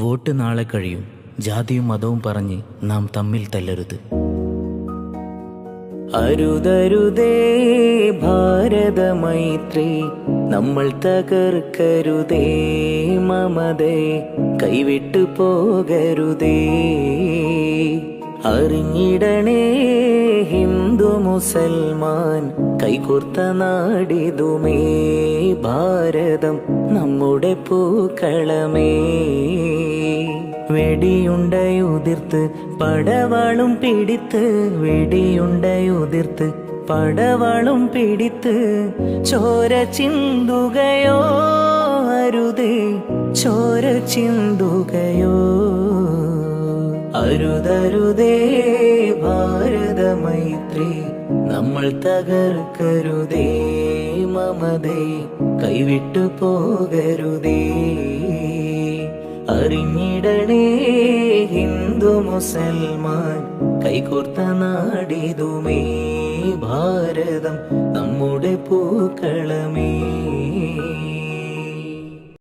Vote നാളെ കഴിയും. ജാതിയും മതവും പറഞ്ഞ് നാം തമ്മിൽ തല്ലരുത്. അരുതരുതേ ഭാരത മൈത്രി, നമ്മൾ തകർക്കരുതേ മമതേ, കൈവിട്ടു പോകരുതേ. അറിഞ്ഞിടണേ ഹിന്ദു മുസൽമാൻ, കൈകോർത്ത നാടിതുമേ ഭാരതം നമ്മുടെ പൂക്കളമേ. വെടിയുണ്ടയുതിർത്ത് പടവാളും പിടിത്ത്, വെടിയുണ്ടയുതിർത്ത് പടവാളും പിടിത്ത്, ചോര ചിന്തുകയോ അരുതേ, ചോര ചിന്തുകയോ. അരുതരുതേ ഭാരത മൈത്രി, നമ്മൾ തകർക്കരുതേ മമതേ, കൈവിട്ടു പോകരുതേ. അറിഞ്ഞിടണേ ഹിന്ദു മുസൽമാൻ, കൈകോർത്ത നാടിതുമേ ഭാരതം നമ്മുടെ പൂക്കളമേ.